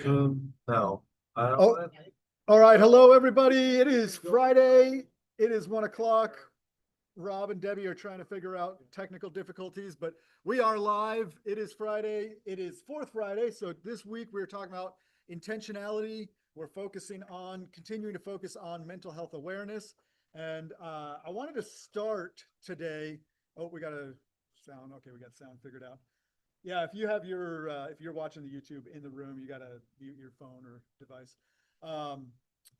No. Oh, all right. Hello, everybody. It is Friday. It is 1 o'clock. Rob and Debbie are trying to figure out technical difficulties, but we are live. It is Friday. It is fourth Friday. So this week we're talking about intentionality. We're continuing to focus on mental health awareness. And I wanted to start today. Oh, we got a sound. Okay, we got sound figured out. Yeah, if you have if you're watching the YouTube in the room, you got to mute your phone or device.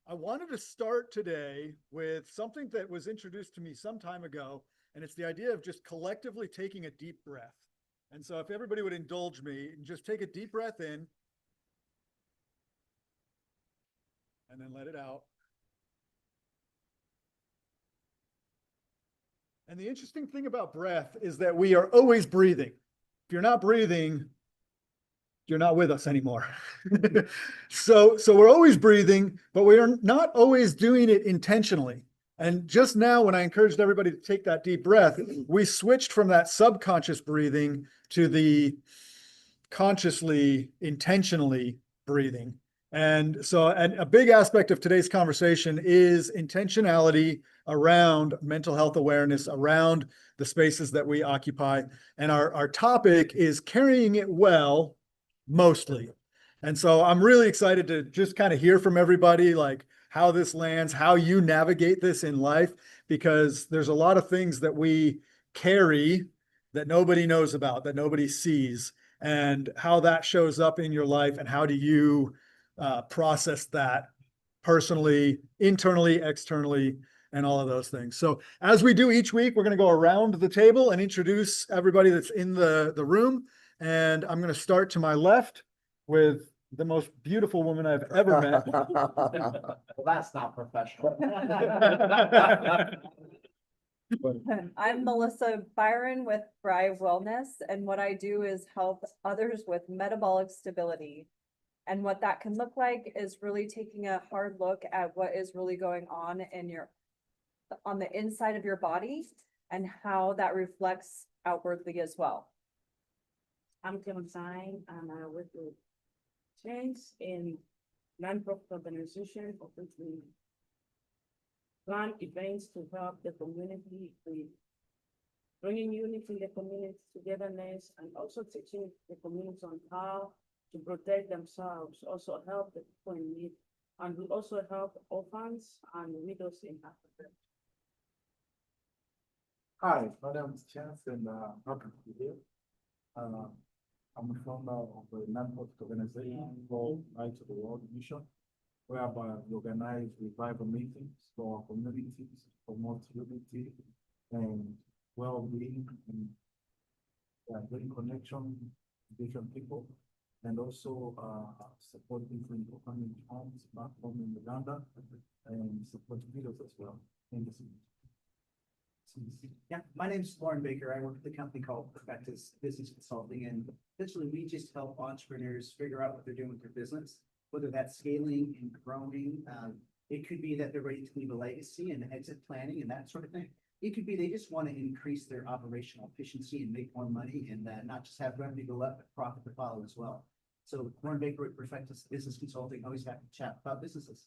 I wanted to start today with something that was introduced to me some time ago, and it's the idea of just collectively taking a deep breath. And so if everybody would indulge me and just take a deep breath in and then let it out. And the interesting thing about breath is that we are always breathing. If you're not breathing, you're not with us anymore. So we're always breathing, but we are not always doing it intentionally. And just now, when I encouraged everybody to take that deep breath, we switched from that subconscious breathing to the consciously, intentionally breathing. And so a big aspect of today's conversation is intentionality around mental health awareness, around the spaces that we occupy. And our topic is carrying it well, mostly. And so I'm really excited to just kind of hear from everybody, like how this lands, how you navigate this in life, because there's a lot of things that we carry that nobody knows about, that nobody sees, and how that shows up in your life, and how do you process that personally, internally, externally, and all of those things. So as we do each week, we're going to go around the table and introduce everybody that's in the room. And I'm going to start to my left with the most beautiful woman I've ever met. Well, that's not professional. I'm Melissa Byron with Thrive Wellness, and what I do is help others with metabolic stability. And what that can look like is really taking a hard look at what is really going on on the inside of your body and how that reflects outwardly as well. I'm Kim Stein, and I work with change in non-profit organization of which we plan events to help the community with bringing unity in the community, togetherness, and also teaching the community on how to protect themselves, also help the people in need, and we also help orphans and widows in Africa. Hi, my name is Chance, and happy to be here. I'm a founder of a non-profit organization called Light to the World Mission, whereby we organize revival meetings for our communities, promote unity and well-being, and bring connection to different people, and also support different orphanage homes back home in Uganda, and support widows as well. Thank you so much. Yeah, my name is Lauren Baker. I work at the company called Perfectus Business Consulting, and essentially we just help entrepreneurs figure out what they're doing with their business, whether that's scaling and growing. It could be that they're ready to leave a legacy and exit planning and that sort of thing. It could be they just want to increase their operational efficiency and make more money, and not just have revenue go up, but profit to follow as well. So Lauren Baker at Perfectus Business Consulting, always happy to chat about businesses.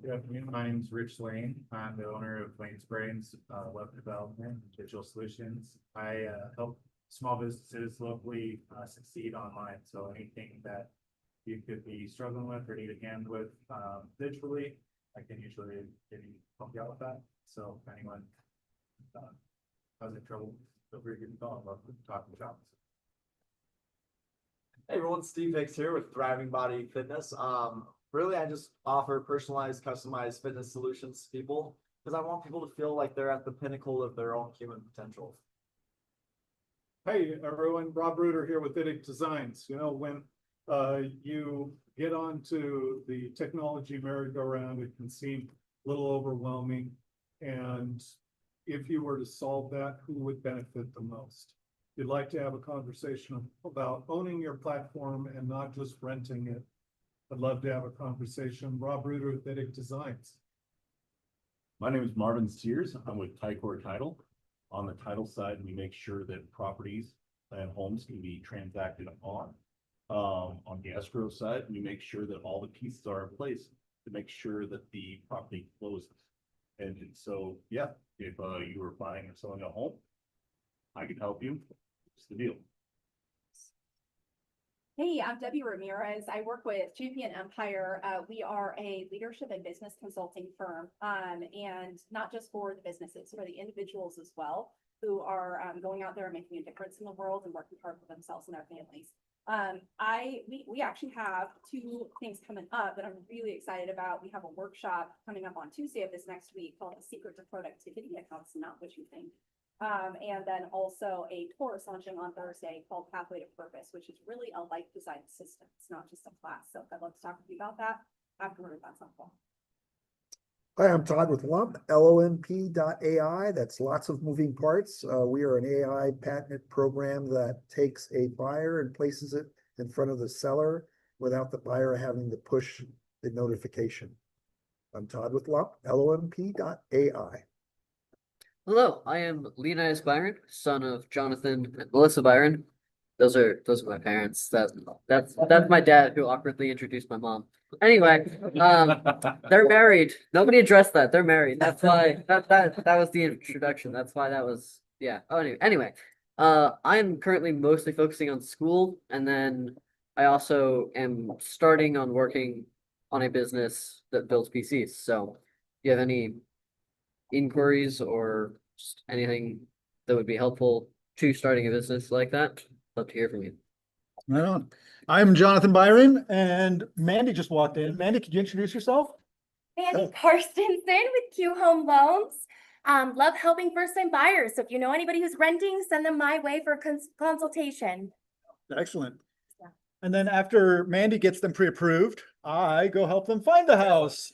Good afternoon. My name is Rich Lane. I'm the owner of Lane's Brains Web Development and Digital Solutions. I help small businesses locally succeed online. So anything that you could be struggling with or need a hand with digitally, I can usually help you out with that. So if anyone has any trouble, feel free to give me a call. I'd love to talk about it. Hey everyone, Steve Hicks here with Thriving Body Fitness. Really, I just offer personalized, customized fitness solutions to people because I want people to feel like they're at the pinnacle of their own human potential. Hey everyone, Rob Reuter here with IDIC Designs. You know, when you get onto the technology merry-go-round, it can seem a little overwhelming. And if you were to solve that, who would benefit the most? If you'd like to have a conversation about owning your platform and not just renting it, I'd love to have a conversation. Rob Reuter with IDIC Designs. My name is Marvin Sears. I'm with Tycor Title. On the title side, we make sure that properties and homes can be transacted on. On the escrow side, we make sure that all the pieces are in place to make sure that the property closes. And so, yeah, if you were buying or selling a home, I can help you. It's the deal. Hey, I'm Debbie Ramirez. I work with Champion Empire. We are a leadership and business consulting firm, and not just for the businesses, for the individuals as well, who are going out there and making a difference in the world and working hard for themselves and their families. We actually have two things coming up that I'm really excited about. We have a workshop coming up on Tuesday of this next week called The Secret to Productivity. I know it's not what you think. And then also a course launching on Thursday called Pathway to Purpose, which is really a life design system. It's not just a class. So I'd love to talk with you about that afterward. That's helpful. Hi, I'm Todd with Lump, LOMP.ai. That's lots of moving parts. We are an AI patented program that takes a buyer and places it in front of the seller without the buyer having to push the notification. I'm Todd with Lump, LOMP.ai. Hello, I am Leonidas Byron, son of Jonathan and Melissa Byron. Those are my parents. That's my dad who awkwardly introduced my mom. Anyway, they're married. Nobody addressed that. They're married. That's why that was the introduction. That's why that was, yeah. Oh, anyway, I'm currently mostly focusing on school, and then I also am starting on working on a business that builds PCs. So, do you have any inquiries or just anything that would be helpful to starting a business like that? Love to hear from you. Right on. I'm Jonathan Byron, and Mandy just walked in. Mandy, could you introduce yourself? Mandy Karstensen with Q Home Loans. Love helping first-time buyers. So if you know anybody who's renting, send them my way for a consultation. Excellent. And then after Mandy gets them pre-approved, I go help them find the house.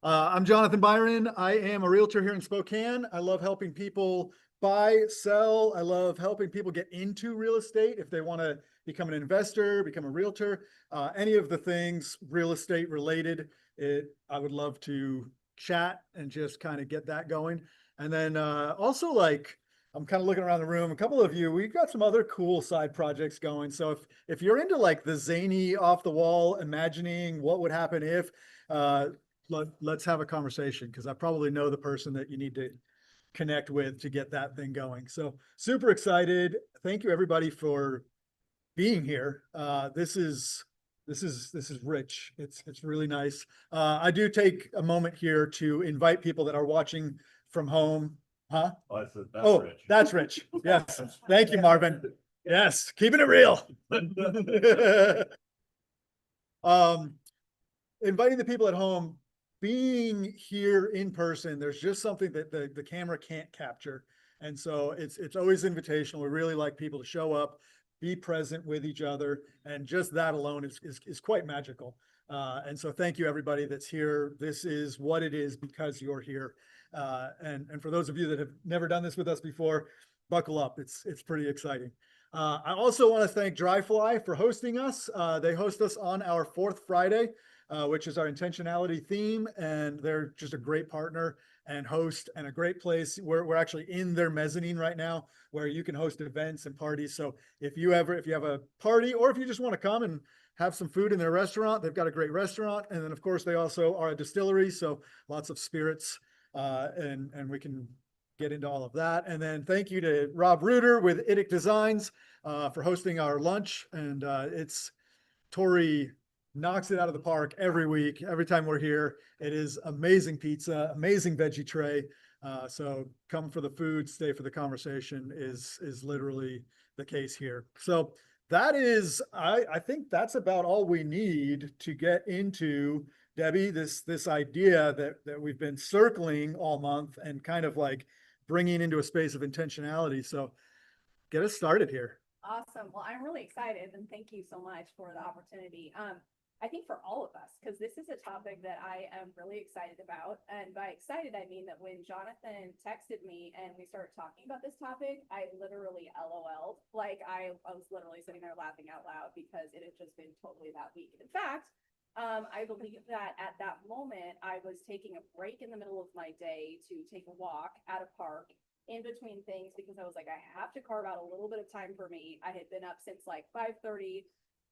I'm Jonathan Byron. I am a realtor here in Spokane. I love helping people buy, sell. I love helping people get into real estate if they want to become an investor, become a realtor, any of the things real estate related. I would love to chat and just kind of get that going. And then also, like, I'm kind of looking around the room, a couple of you, we've got some other cool side projects going. So if you're into like the zany off the wall, imagining what would happen if, let's have a conversation, because I probably know the person that you need to connect with to get that thing going. So super excited. Thank you everybody for being here. This is rich. It's really nice. I do take a moment here to invite people that are watching from home. Huh? Oh, that's rich. That's rich. Yes. Thank you, Marvin. Yes. Keeping it real. Inviting the people at home, being here in person, there's just something that the camera can't capture. And so it's always invitational. We really like people to show up, be present with each other. And just that alone is quite magical. And so thank you everybody that's here. This is what it is because you're here. And for those of you that have never done this with us before, buckle up. It's pretty exciting. I also want to thank Dryfly for hosting us. They host us on our fourth Friday, which is our intentionality theme. And they're just a great partner and host and a great place. We're actually in their mezzanine right now where you can host events and parties. So if you have a party, or if you just want to come and have some food in their restaurant, they've got a great restaurant. And then of course they also are a distillery. So lots of spirits, and we can get into all of that. And then thank you to Rob Reuter with IDIC Designs for hosting our lunch. And Tori knocks it out of the park every week. Every time we're here, it is amazing pizza, amazing veggie tray. So come for the food, stay for the conversation is literally the case here. So that is, I think that's about all we need to get into, Debbie, this idea that we've been circling all month and kind of like bringing into a space of intentionality. So get us started here. Awesome. Well, I'm really excited, and thank you so much for the opportunity. I think for all of us, because this is a topic that I am really excited about. And by excited, I mean that when Jonathan texted me and we started talking about this topic, I literally LOL'd. Like I was literally sitting there laughing out loud because it had just been totally that week. In fact, I believe that at that moment, I was taking a break in the middle of my day to take a walk at a park in between things, because I was like, I have to carve out a little bit of time for me. I had been up since like 5:30,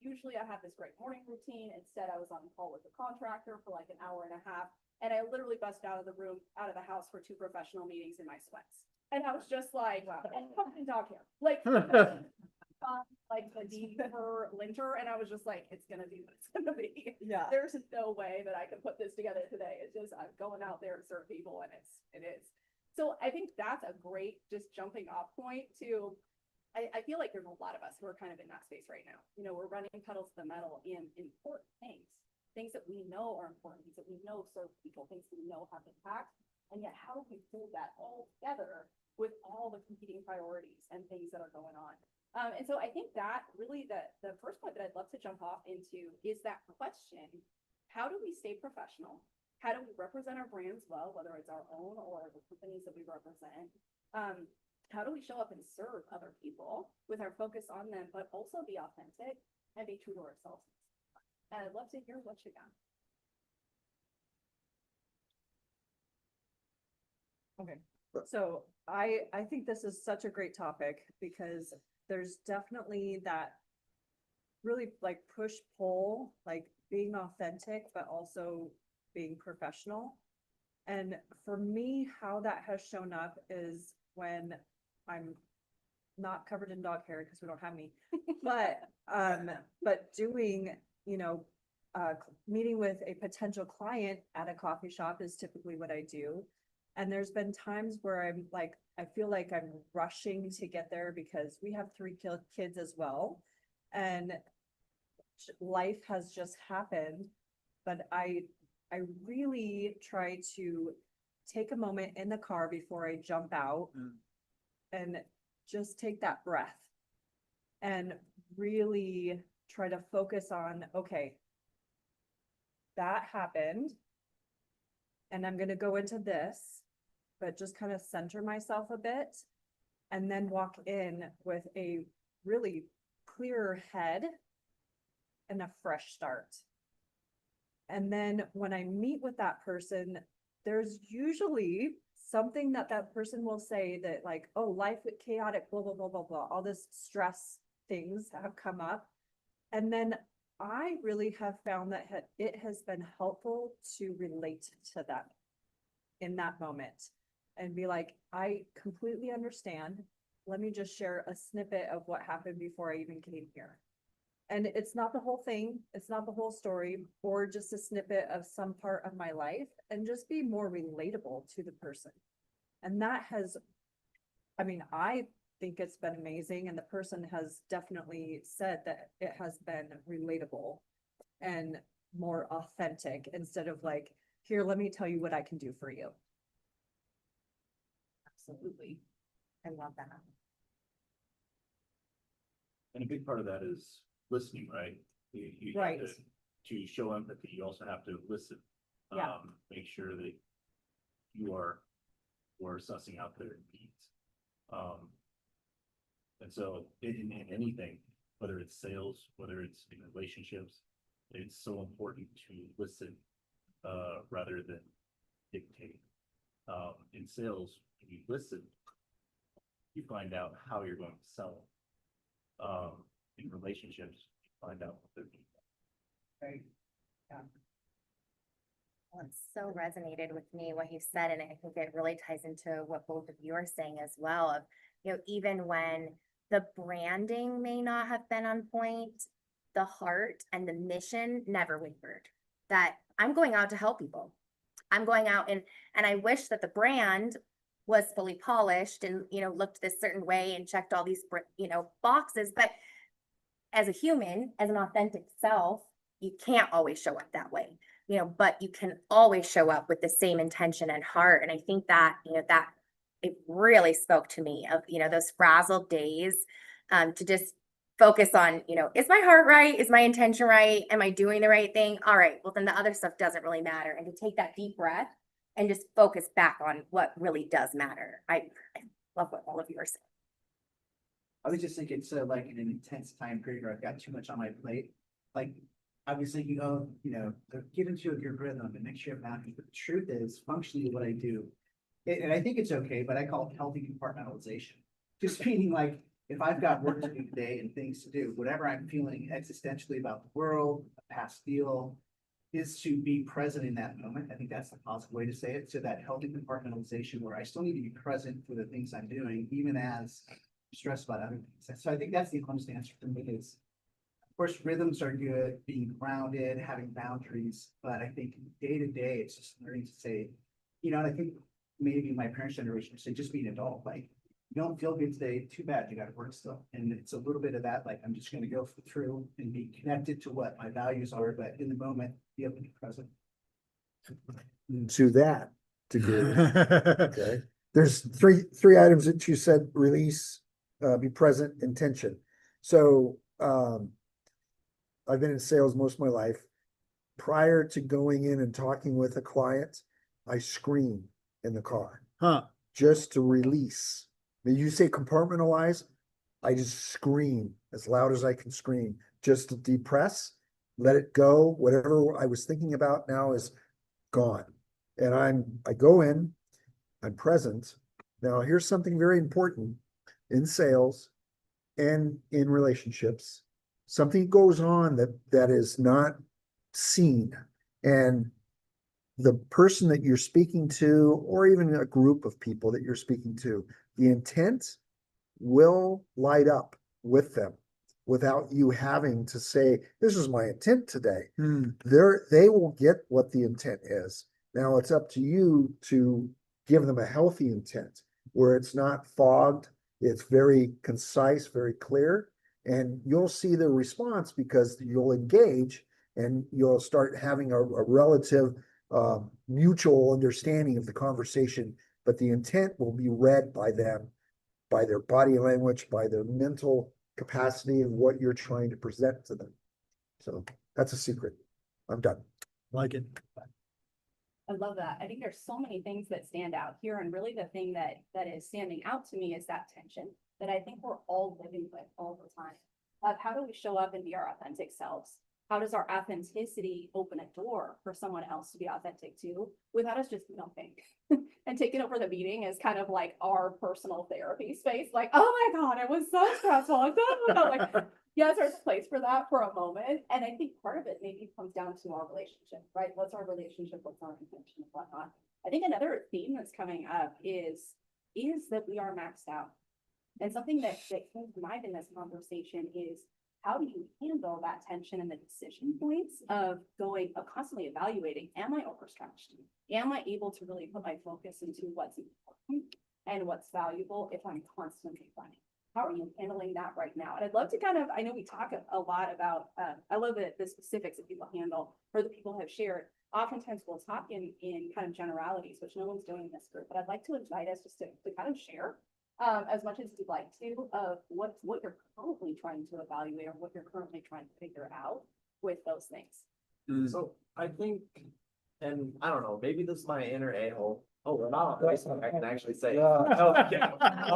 usually I have this great morning routine. Instead, I was on the call with the contractor for like an hour and a half. And I literally busted out of the room, out of the house for 2 professional meetings in my sweats. And I was just like, and covered in dog hair, like, like the deep for linter. And I was just like, it's gonna be what it's gonna be. Yeah. There's no way that I can put this together today. It's just, I'm going out there to serve people and it is. So I think that's a great just jumping off point to, I feel like there's a lot of us who are kind of in that space right now. You know, we're running pedals to the metal in important things that we know are important, things that we know serve people, things we know have impact. And yet how do we pull that all together with all the competing priorities and things that are going on? And so I think that really the first point that I'd love to jump off into is that question, how do we stay professional? How do we represent our brands well, whether it's our own or the companies that we represent? How do we show up and serve other people with our focus on them, but also be authentic and be true to ourselves? And I'd love to hear what you got. Okay, so I think this is such a great topic because there's definitely that really like push-pull, like being authentic, but also being professional. And for me, how that has shown up is when I'm not covered in dog hair because we don't have any, but doing, you know, meeting with a potential client at a coffee shop is typically what I do. And there's been times where I'm like, I feel like I'm rushing to get there because we have 3 kids as well. And life has just happened, but I really try to take a moment in the car before I jump out and just take that breath and really try to focus on, okay, that happened and I'm going to go into this, but just kind of center myself a bit and then walk in with a really clearer head and a fresh start. And then when I meet with that person, there's usually something that that person will say that like, oh, life is chaotic, blah, blah, blah, blah, blah. All this stress things have come up. And then I really have found that it has been helpful to relate to them in that moment and be like, I completely understand. Let me just share a snippet of what happened before I even came here. And it's not the whole thing, it's not the whole story, or just a snippet of some part of my life, and just be more relatable to the person. And that has, I mean, I think it's been amazing, and the person has definitely said that it has been relatable and more authentic instead of like, here, let me tell you what I can do for you. Absolutely. I love that. And a big part of that is listening, right? You Right. have to show empathy, you also have to listen. Yeah. Make sure that you are sussing out their needs. And so in anything, whether it's sales, whether it's in relationships, it's so important to listen rather than dictate. In sales, when you listen, you find out how you're going to sell it. In relationships, you find out what they're doing. Right. Yeah. Well, it so resonated with me what you said, and I think it really ties into what both of you are saying as well. Of, you know, even when the branding may not have been on point, the heart and the mission never wavered. That I'm going out to help people. I'm going out and I wish that the brand was fully polished and, you know, looked this certain way and checked all these, you know, boxes. But as a human, as an authentic self, you can't always show up that way, you know, but you can always show up with the same intention and heart. And I think that, you know, that it really spoke to me of, you know, those frazzled days, to just focus on, you know, is my heart right? Is my intention right? Am I doing the right thing? All right, well, then the other stuff doesn't really matter. And to take that deep breath and just focus back on what really does matter. I love what all of you are saying. I was just thinking, so like in an intense time period where I've got too much on my plate, like obviously you go, you know, get into a good rhythm and make sure you have boundaries. But the truth is, functionally, what I do, and I think it's okay, but I call it healthy compartmentalization. Just meaning like, if I've got work to do today and things to do, whatever I'm feeling existentially about the world, a past deal, is to be present in that moment. I think that's the positive way to say it. So that healthy compartmentalization where I still need to be present for the things I'm doing, even as I'm stressed about other things. So I think that's the honest answer for me is, of course, rhythms are good, being grounded, having boundaries, but I think day to day, it's just learning to say, and I think maybe my parents' generation would say, just be an adult, like, you don't feel good today, too bad, you gotta work still. And it's a little bit of that, like, I'm just gonna go through and be connected to what my values are, but in the moment, be able to be present. To that degree. Okay, there's three items that you said: release, be present, intention. So, I've been in sales most of my life. Prior to going in and talking with a client, I scream in the car. Huh. Just to release. When you say compartmentalize, I just scream as loud as I can scream, just to depress, let it go. Whatever I was thinking about now is gone. And I go in, I'm present. Now, here's something very important in sales and in relationships. Something goes on that is not seen. And the person that you're speaking to, or even a group of people that you're speaking to, the intent will light up with them without you having to say, this is my intent today. They will get what the intent is. Now it's up to you to give them a healthy intent where it's not fogged. It's very concise, very clear, and you'll see the response because you'll engage and you'll start having a relative mutual understanding of the conversation, but the intent will be read by them, by their body language, by their mental capacity of what you're trying to present to them. So that's a secret. I'm done. Like it. I love that. I think there's so many things that stand out here, and really the thing that is standing out to me is that tension that I think we're all living with all the time. Of how do we show up and be our authentic selves? How does our authenticity open a door for someone else to be authentic too, without us just think and taking over the meeting as kind of like our personal therapy space? Like, oh my God, it was so stressful. Like, yes, there's a place for that for a moment. And I think part of it maybe comes down to our relationship, right? What's our relationship? What's our intention and whatnot? I think another theme that's coming up is that we are maxed out. And something that came to mind in this conversation is, how do you handle that tension and the decision points of constantly evaluating, am I overstretched? Am I able to really put my focus into what's important and what's valuable if I'm constantly running? How are you handling that right now? And I'd love to I know we talk a lot about, I love the specifics that people handle or that people have shared. Oftentimes we'll talk in kind of generalities, which no one's doing in this group, but I'd like to invite us just to kind of share as much as you'd like to, of what you're currently trying to evaluate or what you're currently trying to figure out with those things. So I think, and I don't know, maybe this is my inner a-hole. Oh, we're not on Facebook. I can actually say. So, Okay, I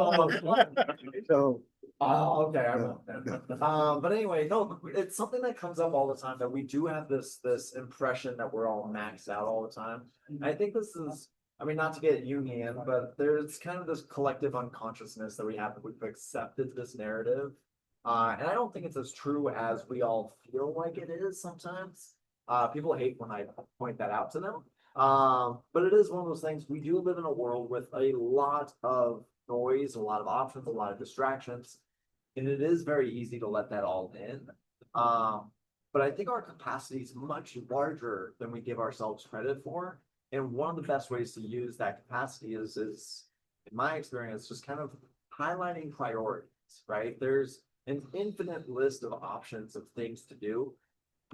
won't then. But anyway, no, it's something that comes up all the time, that we do have this impression that we're all maxed out all the time. I think this is, I mean, not to get Jungian, but there's kind of this collective unconsciousness that we have, that we've accepted this narrative. And I don't think it's as true as we all feel like it is sometimes. People hate when I point that out to them. But it is one of those things. We do live in a world with a lot of noise, a lot of options, a lot of distractions, and it is very easy to let that all in. But I think our capacity is much larger than we give ourselves credit for. And one of the best ways to use that capacity is in my experience, just kind of highlighting priorities, right? There's an infinite list of options of things to do.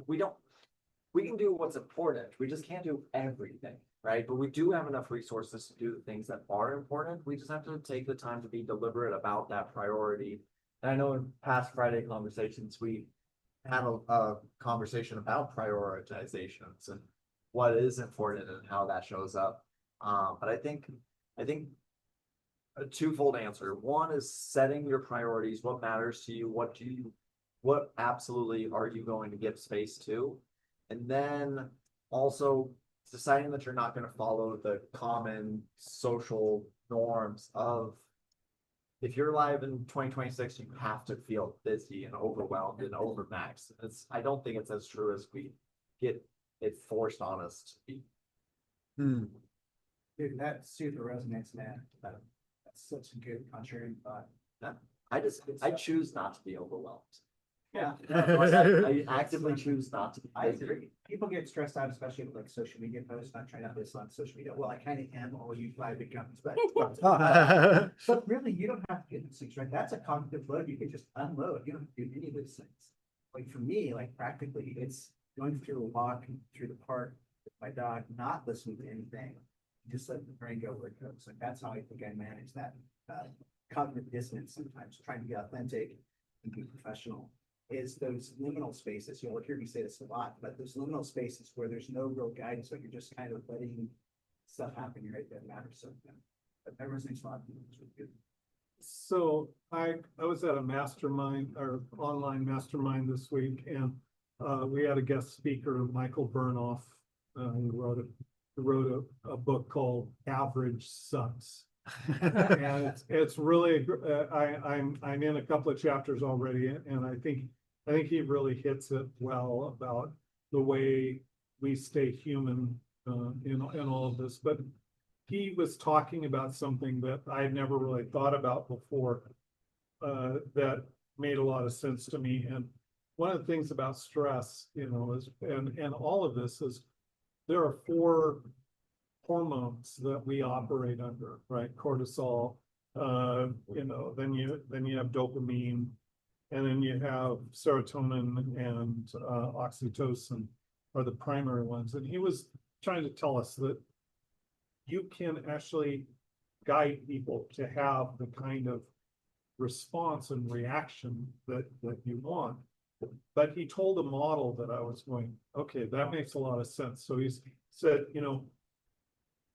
We can do what's important. We just can't do everything, right? But we do have enough resources to do the things that are important. We just have to take the time to be deliberate about that priority. And I know in past Friday conversations, we had a conversation about prioritizations and what is important and how that shows up. But I think a twofold answer. One is setting your priorities, what matters to you, what absolutely are you going to give space to? And then also deciding that you're not going to follow the common social norms of if you're live in 2026, you have to feel busy and overwhelmed and overmaxed. I don't think it's as true as we get it forced on us to be. Dude, that super resonates, man. That's such a good contrarian thought. I choose not to be overwhelmed. Yeah. I actively choose not to be I busy. agree. People get stressed out, especially with like social media posts, not trying to this on social media. Well, I kind of am, all you five big companies, but but really, you don't have to do these things, right? That's a cognitive load. You can just unload. You don't have to do any of those things. Like for me, like practically, it's going through a walk through the park with my dog, not listening to anything, just letting the brain go where it goes. Like that's how I think I manage that cognitive dissonance sometimes, trying to be authentic and be professional. Is those liminal spaces, you'll hear me say this a lot, but those liminal spaces where there's no real guidance, so you're just kind of letting stuff happen, right? That matters. So, but that resonates a lot. It's really good. So I was at a mastermind or online mastermind this week, and we had a guest speaker, Michael Burnoff, who wrote a book called Average Sucks. And it's really I'm in a couple of chapters already, and I think he really hits it well about the way we stay human in all of this. But he was talking about something that I had never really thought about before that made a lot of sense to me. And one of the things about stress, is and all of this is there are 4 hormones that we operate under, right? Cortisol, then you have dopamine, and then you have serotonin and oxytocin are the primary ones. And he was trying to tell us that you can actually guide people to have the kind of response and reaction that you want. But he told a model that I was going, okay, that makes a lot of sense. So he said,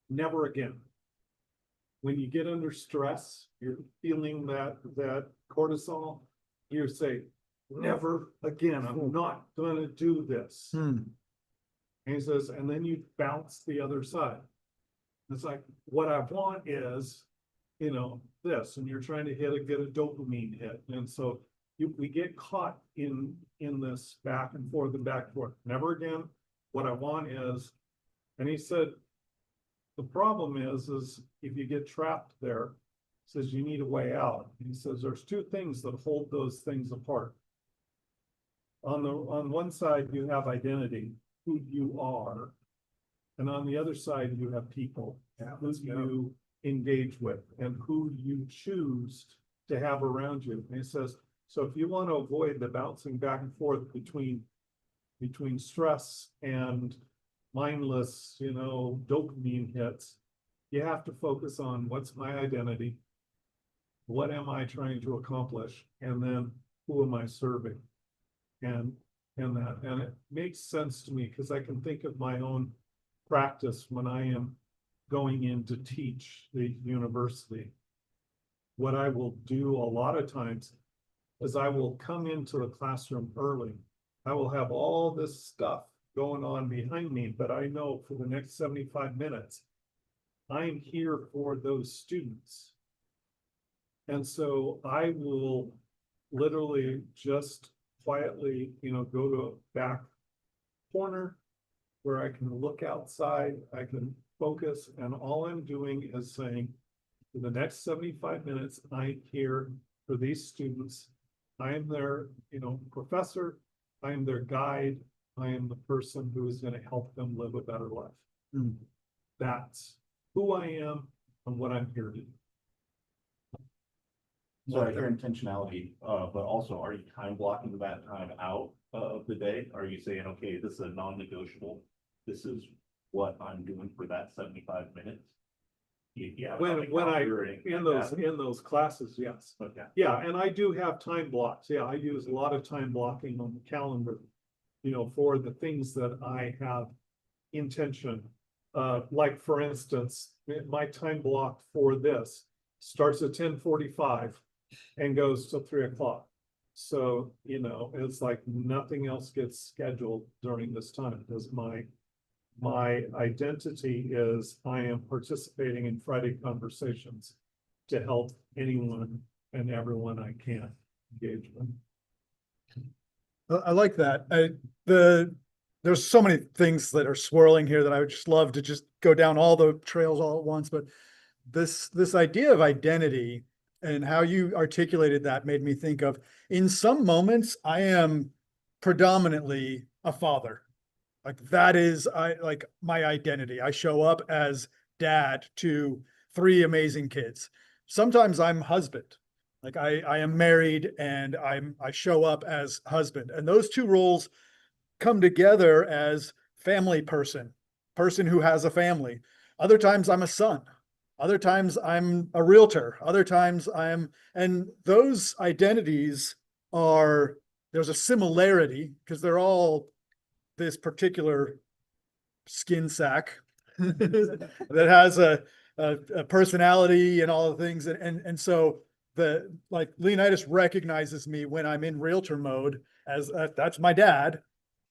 never again. When you get under stress, you're feeling that cortisol, you say, never again, I'm not gonna do this. And he says, and then you bounce the other side. It's like, what I want is, this, and you're trying to get a dopamine hit. And so we get caught in this back and forth and back and forth. Never again. What I want is, and he said, the problem is if you get trapped there, says you need a way out. He says there's 2 things that hold those things apart. On one side, you have identity, who you are. And on the other side, you have people, who you engage with and who you choose to have around you. And he says, so if you want to avoid the bouncing back and forth between stress and mindless, dopamine hits, you have to focus on what's my identity, what am I trying to accomplish, and then who am I serving, and it makes sense to me because I can think of my own practice when I am going in to teach the university. What I will do a lot of times is I will come into the classroom early. I will have all this stuff going on behind me, but I know for the next 75 minutes, I'm here for those students. And so I will literally just quietly, go to a back corner where I can look outside, I can focus, and all I'm doing is saying, for the next 75 minutes, I'm here for these students. I am their, professor, I am their guide, I am the person who is going to help them live a better life. That's who I am and what I'm here to do. So I hear intentionality, but also are you time blocking that time out of the day? Are you saying, okay, this is a non-negotiable, this is what I'm doing for that 75 minutes? Yeah. When I, in those classes, yes. Okay. Yeah, and I do have time blocks. Yeah, I use a lot of time blocking on the calendar, for the things that I have intention. Like for instance, my time block for this starts at 10:45 and goes till 3 o'clock. So, it's like nothing else gets scheduled during this time because my identity is I am participating in Friday conversations to help anyone and everyone I can engage with. I like that. There's so many things that are swirling here that I would just love to just go down all the trails all at once, but this idea of identity and how you articulated that made me think of, in some moments, I am predominantly a father. Like that is like my identity. I show up as dad to 3 amazing kids. Sometimes I'm husband. Like I am married and I show up as husband. And those 2 roles come together as family person who has a family. Other times I'm a son. Other times I'm a realtor. Other times and those identities there's a similarity because they're all this particular skin sack that has a personality and all the things. And so like Leonidas recognizes me when I'm in realtor mode as that's my dad.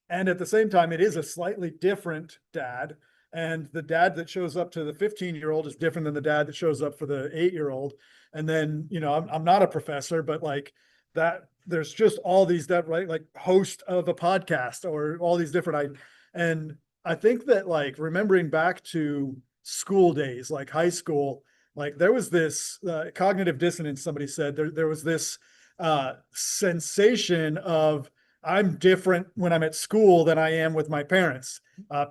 And at the same time, it is a slightly different dad. And the dad that shows up to the 15-year-old is different than the dad that shows up for the 8-year-old. And then, I'm not a professor, but like that, there's just all these that, right? Like host of a podcast or all these different, and I think that like remembering back to school days, like high school, like there was this cognitive dissonance. Somebody said there was this sensation of I'm different when I'm at school than I am with my parents,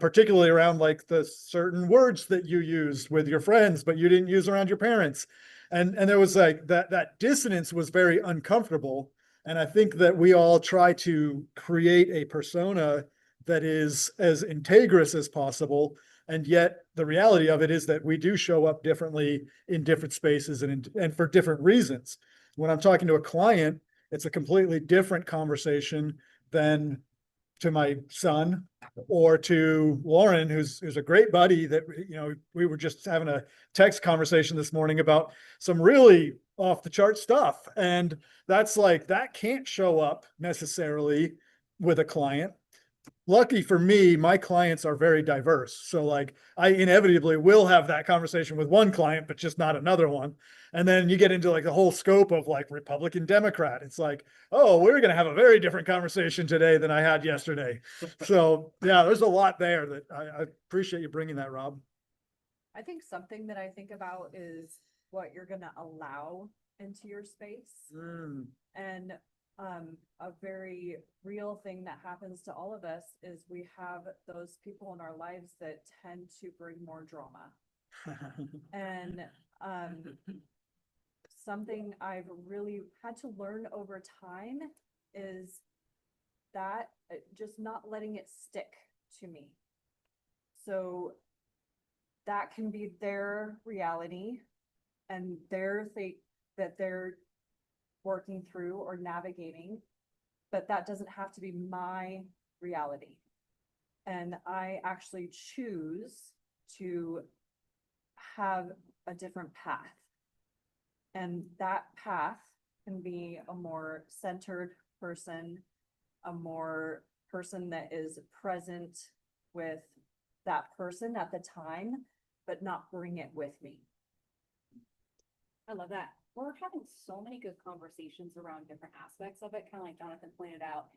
particularly around like the certain words that you use with your friends, but you didn't use around your parents. And there was like that dissonance was very uncomfortable. And I think that we all try to create a persona that is as integrous as possible. And yet the reality of it is that we do show up differently in different spaces and for different reasons. When I'm talking to a client, it's a completely different conversation than to my son or to Lauren, who's a great buddy that, we were just having a text conversation this morning about some really off the chart stuff. And that's like, that can't show up necessarily with a client. Lucky for me, my clients are very diverse. So like I inevitably will have that conversation with one client, but just not another one. And then you get into like the whole scope of like Republican, Democrat. It's like, oh, we're going to have a very different conversation today than I had yesterday. So yeah, there's a lot there that I appreciate you bringing that, Rob. I think something that I think about is what you're gonna allow into your space. And a very real thing that happens to all of us is we have those people in our lives that tend to bring more drama. And something I've really had to learn over time is that just not letting it stick to me. So that can be their reality and their thing that they're working through or navigating, but that doesn't have to be my reality. And I actually choose to have a different path. And that path can be a more centered person, a more person that is present with that person at the time, but not bring it with me. I love that. We're having so many good conversations around different aspects of it, kind of like Jonathan pointed out.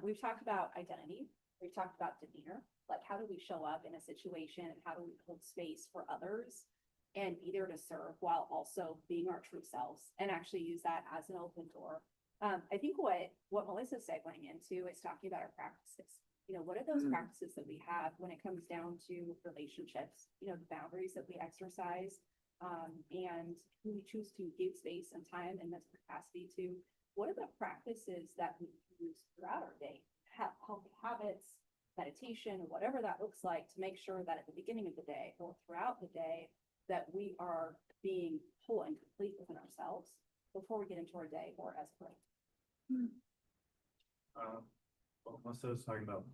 We've talked about identity. We've talked about demeanor, like how do we show up in a situation and how do we hold space for others and be there to serve while also being our true selves and actually use that as an open door. I think what Melissa's segueing into is talking about our practices. What are those practices that we have when it comes down to relationships, the boundaries that we exercise, and who we choose to give space and time and mental capacity to? What are the practices that we use throughout our day? Healthy habits, meditation, whatever that looks like, to make sure that at the beginning of the day or throughout the day that we are being whole and complete within ourselves before we get into our day or as a break. Melissa was talking about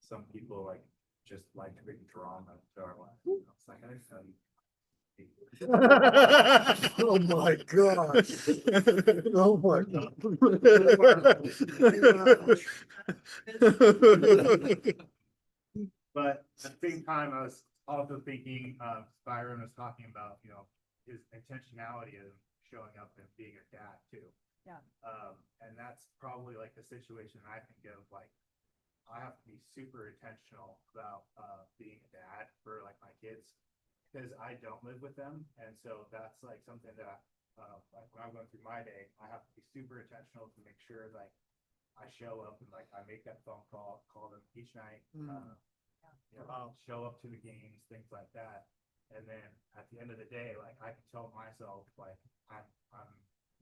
some people just like to bring drama to our life. It's like Oh my God. Oh my God. But at the same time, I was also thinking Byron was talking about, his intentionality of showing up and being a dad too. Yeah. And that's probably like the situation I think of, like, I have to be super intentional about, being a dad for like my kids. Cause I don't live with them, and so that's like something that, like when I'm going through my day, I have to be super intentional to make sure like I show up and like I make that phone call, call them each night, you know, Wow. show up to the games, things like that. And then at the end of the day, like I can tell myself, like I'm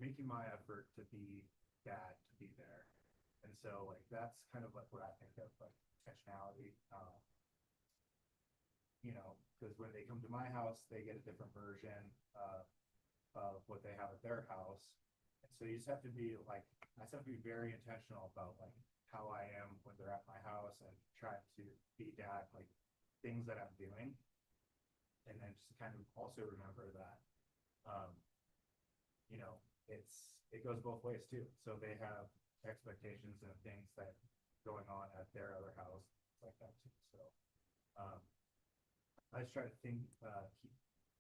making my effort to be dad, to be there. And so like that's kind of like what I think of like intentionality. You know, because when they come to my house, they get a different version of what they have at their house. And so you just have to be like, I just have to be very intentional about like how I am when they're at my house and try to be dad, like things that I'm doing. And then just kind of also remember that, you know, it goes both ways too. So they have expectations and things that going on at their other house, like that too. So, I just try to think,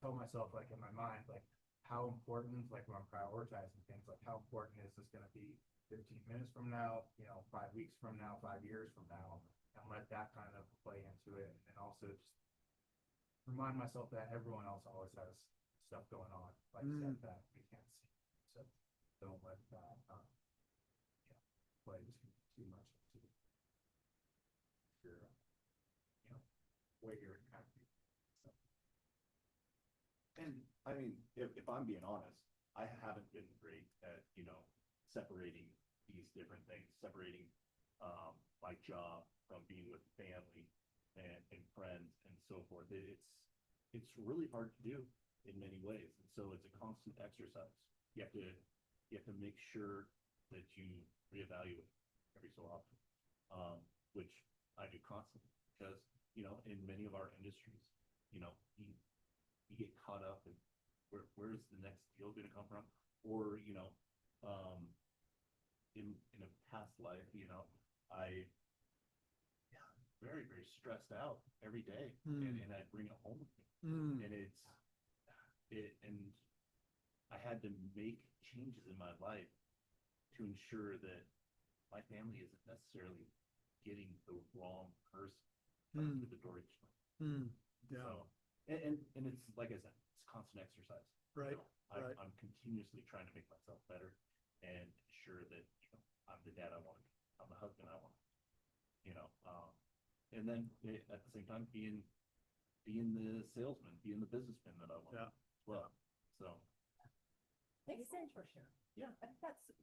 tell myself like in my mind, like how important, like when I'm prioritizing things, like how important is this going to be 15 minutes from now, you know, 5 weeks from now, 5 years from now, and let that kind of play into it. And also just remind myself that everyone else always has stuff going on, like stuff that we can't see. So don't let that, you know, play too much into your, you know, where you're happy. And I mean, if I'm being honest, I haven't been great at, you know, separating these different things, separating my job from being with family and friends and so forth. It's really hard to do in many ways. And so it's a constant exercise. You have to make sure that you reevaluate every so often, which I do constantly because, you know, in many of our industries, you know, you get caught up in where's the next deal going to come from, or you know, in a past life, you know, I very stressed out every day, and I bring it home with me, and and I had to make changes in my life to ensure that my family isn't necessarily getting the wrong person coming to the door each night. Yeah. So, and it's like I said, it's constant exercise. Right, So right. I'm continuously trying to make myself better and ensure that, you know, I'm the dad I want to be, I'm the husband I want to be, you know, and then at the same time being the salesman, being the businessman that I want to be as well. So Makes sense for sure. Yeah.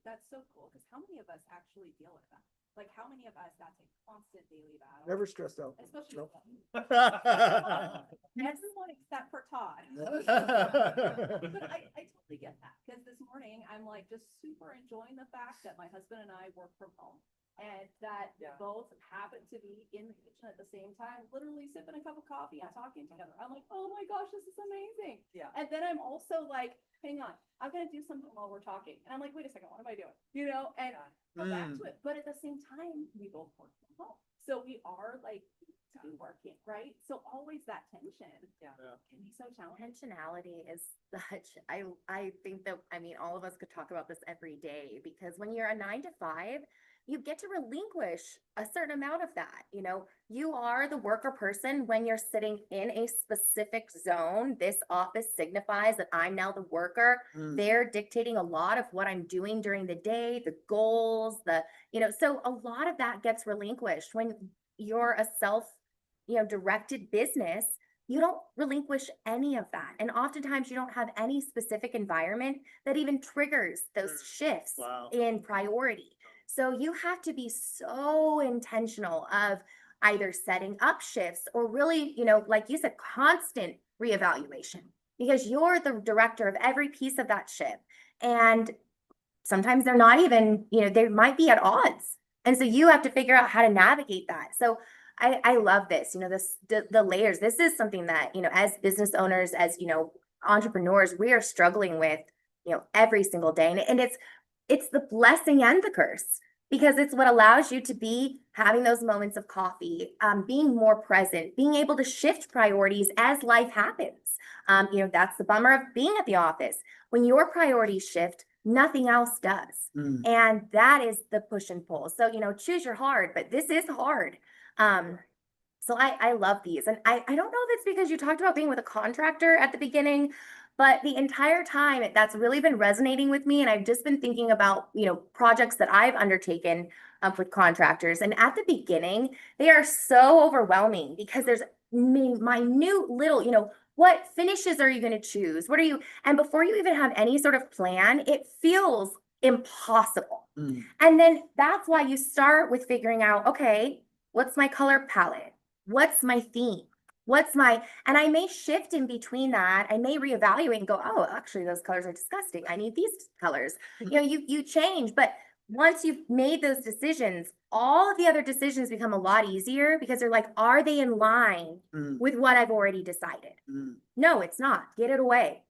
That's so cool, because how many of us actually deal with that? Like, how many of us, that's a constant daily battle? Never stressed out. Especially Nope. with everyone except for Todd. But I totally get that, because this morning I'm like just super enjoying the fact that my husband and I work from home. And that both happen to be in the kitchen at the same time, literally sipping a cup of coffee and talking together. I'm like, oh my gosh, this is amazing. Yeah. And then I'm also like, hang on, I'm gonna do something while we're talking. And I'm like, wait a second, what am I doing? You know, and go back to it. But at the same time, we both work from home. So we are like to be working, right? So always that tension. Yeah. Can be so challenging. Intentionality is such, I think that, I mean, all of us could talk about this every day because when you're a 9 to 5, you get to relinquish a certain amount of that. You know, you are the worker person when you're sitting in a specific zone. This office signifies that I'm now the worker. They're dictating a lot of what I'm doing during the day, the goals, you know, so a lot of that gets relinquished when you're a directed business. You don't relinquish any of that. And oftentimes you don't have any specific environment that even triggers those shifts in priority. So you have to be so intentional of either setting up shifts or really, you know, like you said, constant reevaluation because you're the director of every piece of that ship. And sometimes they're not even, you know, they might be at odds. And so you have to figure out how to navigate that. So I love this, you know, the layers. This is something that, you know, as business owners, as, you know, entrepreneurs, we are struggling with, you know, every single day. And it's the blessing and the curse because it's what allows you to be having those moments of coffee, being more present, being able to shift priorities as life happens. That's the bummer of being at the office. When your priorities shift, nothing else does. And that is the push and pull. So, choose your hard, but this is hard. So I love these. And I don't know if it's because you talked about being with a contractor at the beginning, but the entire time that's really been resonating with me. And I've just been thinking about, projects that I've undertaken with contractors. And at the beginning, they are so overwhelming because there's minute little, what finishes are you going to choose? What are you, and before you even have any sort of plan, it feels impossible. And then that's why you start with figuring out, okay, what's my color palette? What's my theme? And I may shift in between that. I may reevaluate and go, oh, actually those colors are disgusting. I need these colors. You change, but once you've made those decisions, all of the other decisions become a lot easier because they're like, are they in line with what I've already decided? No, it's not. Get it away.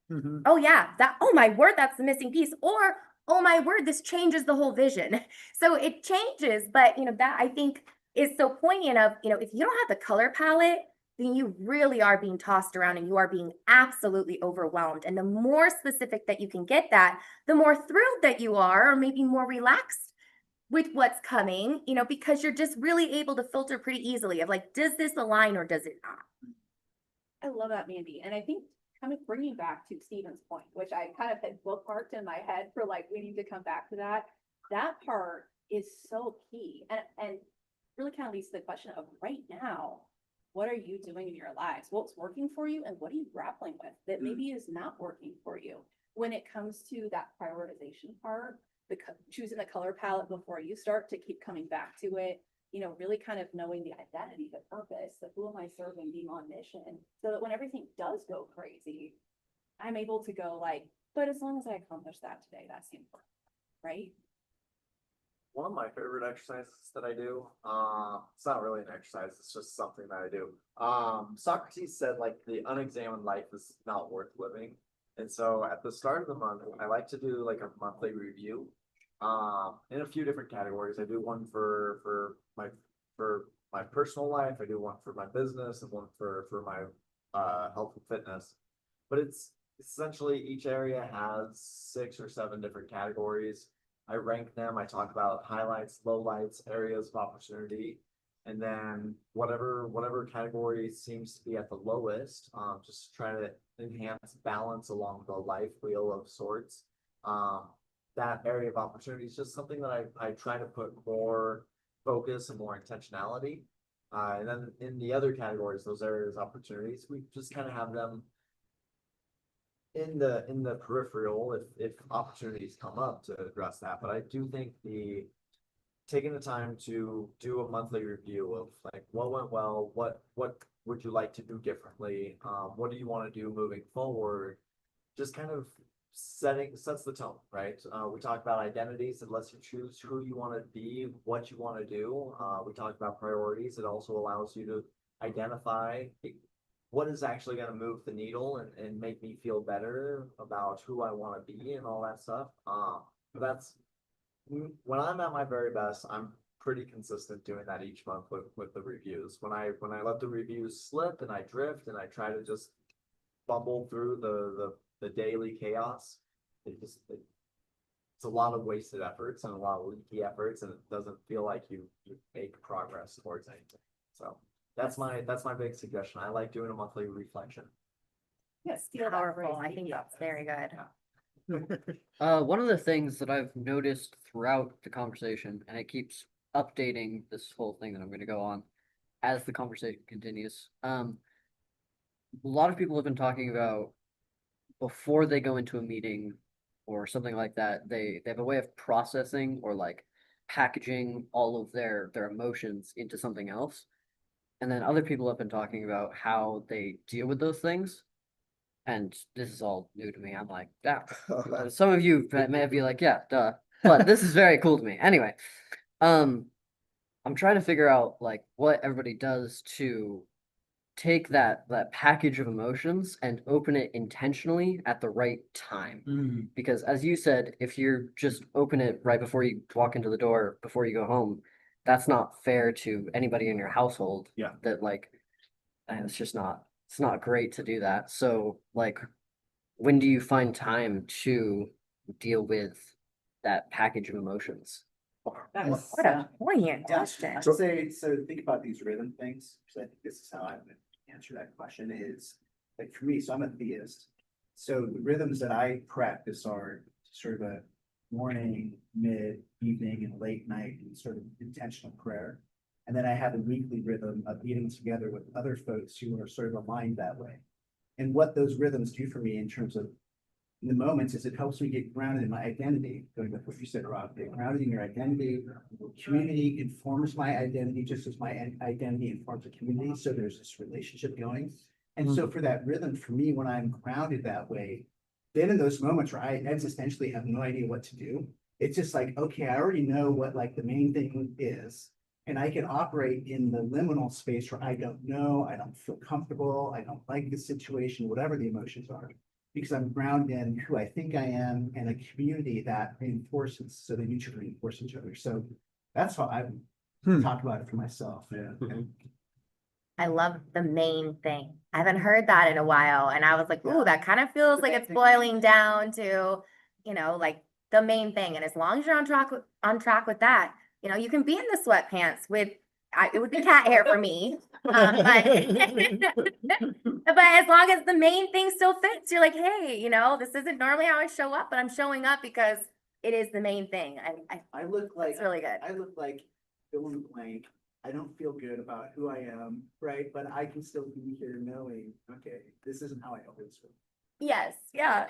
Oh yeah, oh my word, that's the missing piece. Or, oh my word, this changes the whole vision. So it changes, but that I think is so poignant of, if you don't have the color palette, then you really are being tossed around and you are being absolutely overwhelmed. And the more specific that you can get that, the more thrilled that you are, or maybe more relaxed with what's coming, because you're just really able to filter pretty easily of like, does this align or does it not? I love that, Mandy. And I think kind of bringing back to Stephen's point, which I kind of had bookmarked in my head for like, we need to come back to that. That part is so key. And really kind of leads to the question of right now, what are you doing in your lives? What's working for you and what are you grappling with that maybe is not working for you? When it comes to that prioritization part, choosing the color palette before you start to keep coming back to it, really kind of knowing the identity, the purpose, the who am I serving, being on mission, so that when everything does go crazy, I'm able to go like, but as long as I accomplish that today, that's the important, right? One of my favorite exercises that I do, it's not really an exercise, it's just something that I do. Socrates said like the unexamined life is not worth living. And so at the start of the month, I like to do like a monthly review in a few different categories. I do one for my personal life, I do one for my business, and one for my health and fitness. But it's essentially each area has 6 or 7 different categories. I rank them, I talk about highlights, lowlights, areas of opportunity, and then whatever category seems to be at the lowest, just try to enhance balance along the life wheel of sorts. That area of opportunity is just something that I try to put more focus and more intentionality. And then in the other categories, those areas of opportunities, we just kind of have them in the peripheral if opportunities come up to address that. But I do think taking the time to do a monthly review of like what went well, what would you like to do differently, what do you want to do moving forward, just kind of sets the tone, right? We talked about identities. It lets you choose who you want to be, what you want to do. We talked about priorities. It also allows you to identify what is actually going to move the needle and make me feel better about who I want to be and all that stuff. That's when I'm at my very best, I'm pretty consistent doing that each month with the reviews. When I let the reviews slip and I drift and I try to just bumble through the daily chaos, it's a lot of wasted efforts and a lot of leaky efforts, and it doesn't feel like you make progress towards anything. So that's my big suggestion. I like doing a monthly reflection. Yes, Powerful. I think that's very good. One of the things that I've noticed throughout the conversation, and it keeps updating this whole thing that I'm going to go on as the conversation continues. A lot of people have been talking about before they go into a meeting or something like that, they have a way of processing or like packaging all of their emotions into something else. And then other people have been talking about how they deal with those things. And this is all new to me. I'm like, yeah. Some of you may be like, yeah, duh. But this is very cool to me. Anyway, I'm trying to figure out like what everybody does to take that package of emotions and open it intentionally at the right time. Because as you said, if you're just open it right before you walk into the door, before you go home, that's not fair to anybody in your household. Yeah. That like, and it's not great to do that. So like, when do you find time to deal with that package of emotions? What a poignant question. So think about these rhythm things, because I think this is how I would answer that question is, like for me, so I'm a theist. So the rhythms that I practice are sort of a morning, mid, evening, and late night, and sort of intentional prayer. And then I have a weekly rhythm of getting together with other folks who are sort of aligned that way. And what those rhythms do for me in terms of the moments is it helps me get grounded in my identity. Going back to what you said, Rob, get grounded in your identity. Community informs my identity just as my identity informs the community. So there's this relationship going. And so for that rhythm, for me, when I'm grounded that way, then in those moments where I existentially have no idea what to do, it's just like, okay, I already know what like the main thing is. And I can operate in the liminal space where I don't know, I don't feel comfortable, I don't like the situation, whatever the emotions are. Because I'm grounded in who I think I am and a community that reinforces, so they mutually reinforce each other. So that's how I talk about it for myself. Yeah. I love the main thing. I haven't heard that in a while. And I was like, ooh, that kind of feels like it's boiling down to, like the main thing. And as long as you're on track with that, you can be in the sweatpants with, it would be cat hair for me. But as long as the main thing still fits, you're like, hey, this isn't normally how I show up, but I'm showing up because it is the main thing. I look like, it's really good. I look like fill in the blank. I don't feel good about who I am, right? But I can still be here knowing, okay, this isn't how I always feel. Yes, yeah.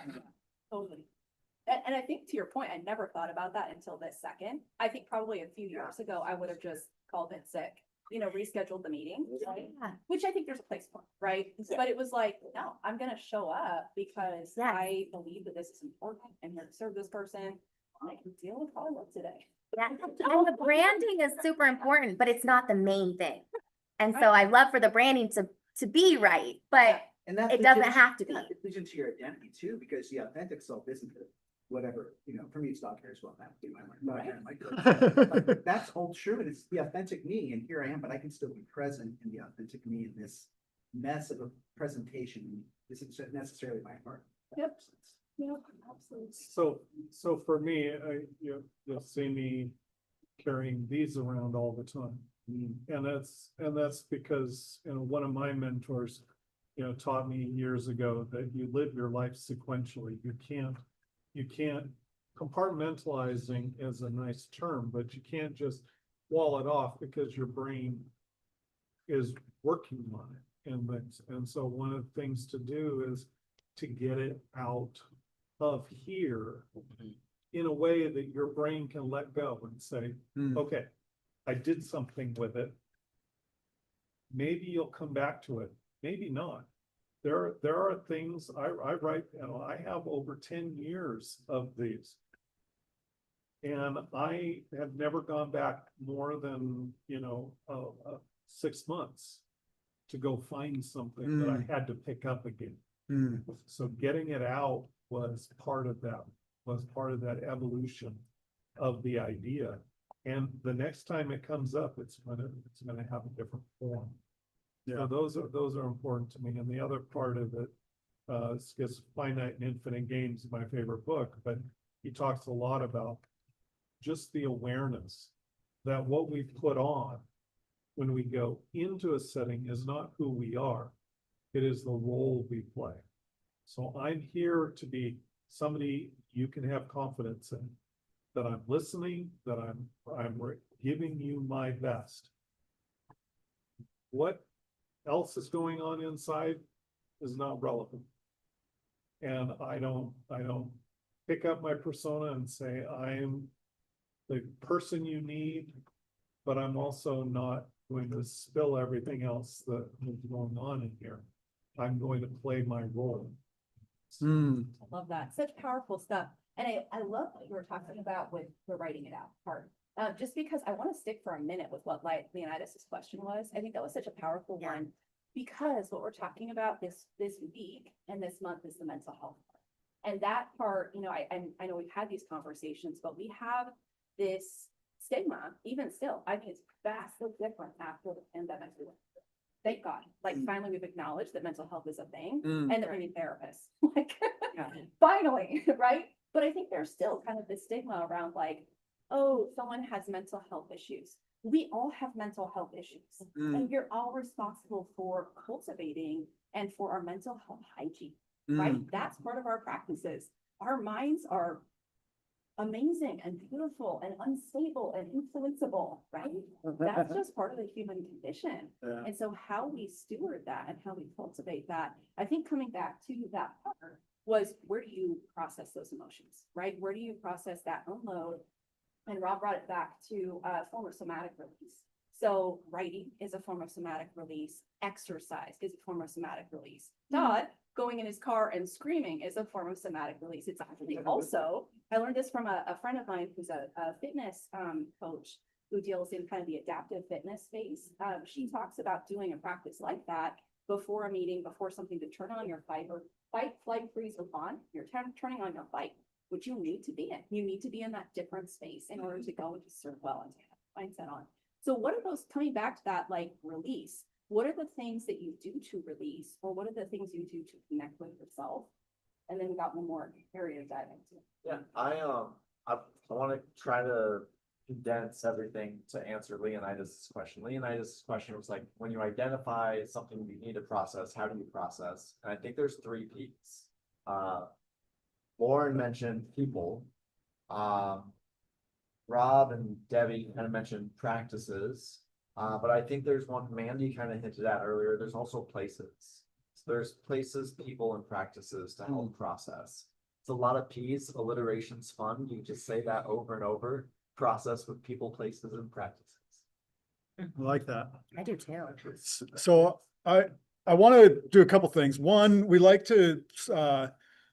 Totally. And I think to your point, I never thought about that until this second. I think probably a few years ago, I would have just called in sick, rescheduled the meeting, right? Yeah. Which I think there's a place for, right? But it was like, no, I'm gonna show up because Yes. I believe that this is important. I'm here to serve this person. I can deal with Hollywood today. Yeah, and the branding is super important, but it's not the main thing. And so I love for the branding to be right, but And that it doesn't have to be. It leads into your identity too, because the authentic self isn't the whatever, for me, it's dog hair as well. That would be my dog hair and my coat. Like, that's all true, and it's the authentic me, and here I am, but I can still be present in the authentic me in this mess of a presentation. Isn't necessarily my heart. Yep. Yeah, absolutely. So for me, you'll see me carrying these around all the time. And that's because, one of my mentors, taught me years ago that you live your life sequentially. You can't compartmentalizing is a nice term, but you can't just wall it off because your brain is working on it. And so one of the things to do is to get it out of here in a way that your brain can let go and say, okay, I did something with it. Maybe you'll come back to it. Maybe not. There are things I write, I have over 10 years of these. And I have never gone back more than, 6 months to go find something that I had to pick up again. So getting it out was part of that evolution of the idea. And the next time it comes up, it's gonna have a different form. So those are important to me. And the other part of it, is Finite and Infinite Games, my favorite book, but he talks a lot about just the awareness that what we put on when we go into a setting is not who we are. It is the role we play. So I'm here to be somebody you can have confidence in, that I'm listening, that I'm giving you my best. What else is going on inside is not relevant. And I don't pick up my persona and say, I'm the person you need, but I'm also not going to spill everything else that is going on in here. I'm going to play my role. I love that. Such powerful stuff. And I love what you were talking about with the writing it out part. Just because I want to stick for a minute with what Leonidas' question was. I think that was such a powerful one. Because what we're talking about this week and this month is the mental health part. And that part, you know, I know we've had these conversations, but we have this stigma, even still, I think it's vastly different after the pandemic. Thank God, like finally we've acknowledged that mental health is a thing and that we need therapists, like, finally, right? But I think there's still kind of this stigma around like, oh, someone has mental health issues. We all have mental health issues and we're all responsible for cultivating and for our mental health hygiene, right? That's part of our practices. Our minds are amazing and beautiful and unstable and influenceable, right? That's just part of the human condition. Yeah. And so how we steward that and how we cultivate that, I think coming back to that part was, where do you process those emotions, right? Where do you process that unload? And Rob brought it back to a form of somatic release. So writing is a form of somatic release. Exercise is a form of somatic release. Todd going in his car and screaming is a form of somatic release. It's actually also, I learned this from a friend of mine who's a fitness coach who deals in kind of the adaptive fitness space. She talks about doing a practice like that before a meeting, before something, to turn on your fight, flight, freeze, or fawn. You're turning on your fight, which you need to be in. You need to be in that different space in order to go and to serve well and to have mindset on. So what are those, coming back to that, like, release? What are the things that you do to release, or what are the things you do to connect with yourself? And then we got one more area to dive into. Yeah, I want to try to condense everything to answer Leonidas' question. Leonidas' question was like, when you identify something you need to process, how do you process? And I think there's 3 P's. Lauren mentioned people. Rob and Debbie kind of mentioned practices. But I think there's one Mandy kind of hinted at earlier. There's also places. So there's places, people, and practices to help process. It's a lot of P's. Alliteration's fun. You just say that over and over. Process with people, places, and practices. I like that. I do too. So I want to do a couple things. One, we like to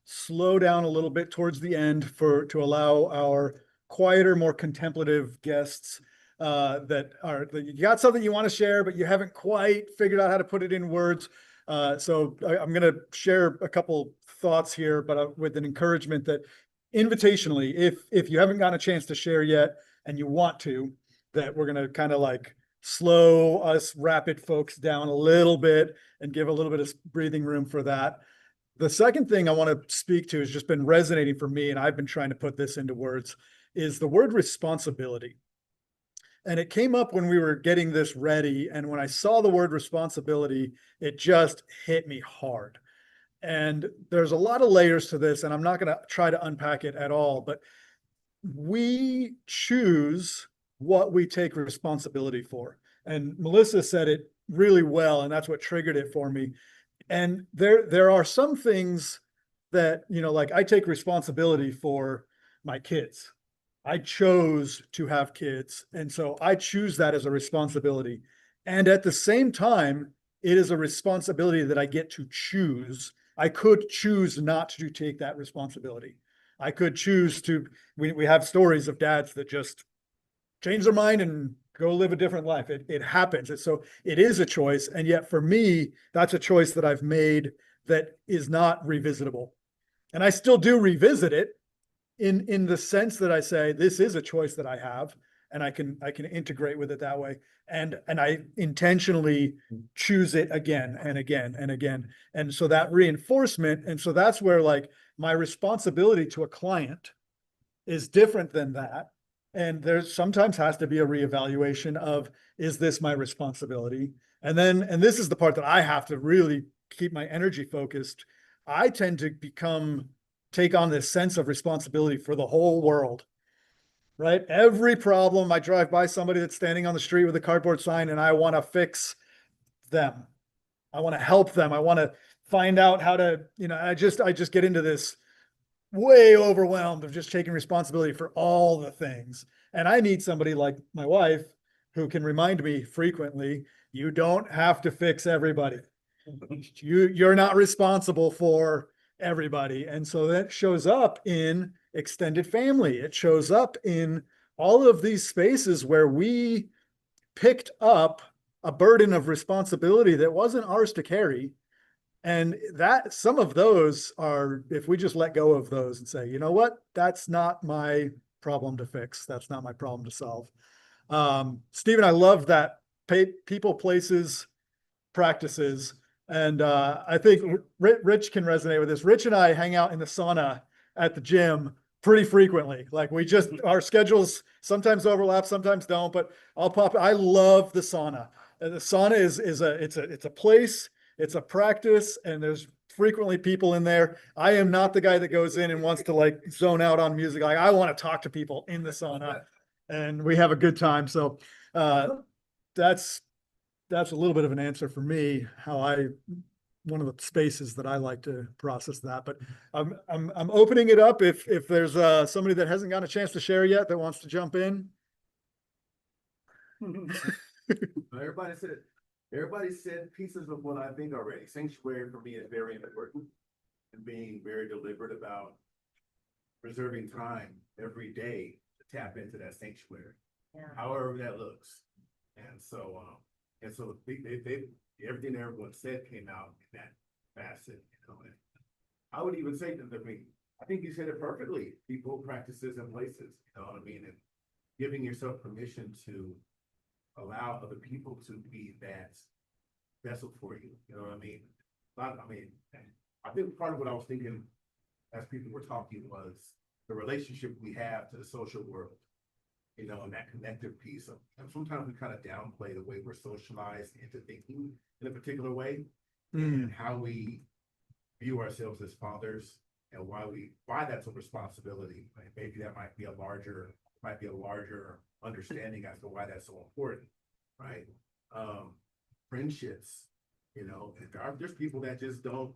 slow down a little bit towards the end to allow our quieter, more contemplative guests that you got something you want to share, but you haven't quite figured out how to put it in words. So I'm going to share a couple thoughts here, but with an encouragement that invitationally, if you haven't gotten a chance to share yet and you want to, that we're going to kind of like slow us rapid folks down a little bit and give a little bit of breathing room for that. The second thing I want to speak to has just been resonating for me, and I've been trying to put this into words, is the word responsibility. And it came up when we were getting this ready. And when I saw the word responsibility, it just hit me hard. And there's a lot of layers to this, and I'm not going to try to unpack it at all, but we choose what we take responsibility for. And Melissa said it really well, and that's what triggered it for me. And there are some things that, you know, like I take responsibility for my kids. I chose to have kids. And so I choose that as a responsibility. And at the same time, it is a responsibility that I get to choose. I could choose not to take that responsibility. I could choose to, we have stories of dads that just change their mind and go live a different life. It happens. And so it is a choice. And yet for me, that's a choice that I've made that is not revisitable. And I still do revisit it in the sense that I say, this is a choice that I have, and I can integrate with it that way. And I intentionally choose it again and again and again. And so that reinforcement, and so that's where like my responsibility to a client is different than that. And there's sometimes has to be a reevaluation of, is this my responsibility? And this is the part that I have to really keep my energy focused. I tend to take on this sense of responsibility for the whole world, right? Every problem, I drive by somebody that's standing on the street with a cardboard sign and I want to fix them. I want to help them. I want to find out how to, you know, I just get into this way overwhelmed of just taking responsibility for all the things. And I need somebody like my wife who can remind me frequently, you don't have to fix everybody. You're not responsible for everybody. And so that shows up in extended family. It shows up in all of these spaces where we picked up a burden of responsibility that wasn't ours to carry. And that some of those are, if we just let go of those and say, you know what, that's not my problem to fix. That's not my problem to solve. Stephen, I love that people, places, practices. And I think Rich can resonate with this. Rich and I hang out in the sauna at the gym pretty frequently. Like our schedules sometimes overlap, sometimes don't, but I love the sauna. And the sauna it's a place, it's a practice, and there's frequently people in there. I am not the guy that goes in and wants to like zone out on music. Like I want to talk to people in the sauna and we have a good time. So that's a little bit of an answer for me, one of the spaces that I like to process that. But I'm opening it up if there's somebody that hasn't gotten a chance to share yet that wants to jump in. Everybody said pieces of what I think already. Sanctuary for me is very important, and being very deliberate about reserving time every day to tap into that sanctuary, however that looks. And so everything everyone said came out in that facet, and I would even say that, I think you said it perfectly. People, practices, and places, you know what I mean? And giving yourself permission to allow other people to be that vessel for you, you know what I mean? I think part of what I was thinking as people were talking was the relationship we have to the social world, you know, and that connective piece of, and sometimes we kind of downplay the way we're socialized into thinking in a particular way, and how we view ourselves as fathers, and why that's a responsibility. Right? Maybe that might be a larger understanding as to why that's so important, right? Friendships, you know, there's people that just don't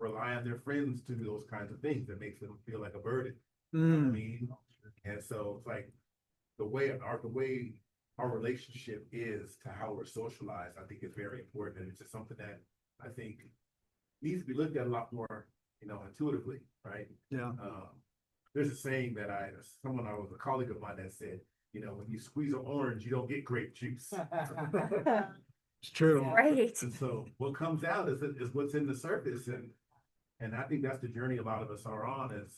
rely on their friends to do those kinds of things. That makes them feel like a burden. You know what I mean? And so it's like the way our relationship is to how we're socialized, I think is very important. And it's just something that I think needs to be looked at a lot more, you know, intuitively, right? Yeah. There's a saying that a colleague of mine that said, you know, when you squeeze an orange, you don't get grape juice. It's true. Right. And so what comes out is what's in the surface. And I think that's the journey a lot of us are on, is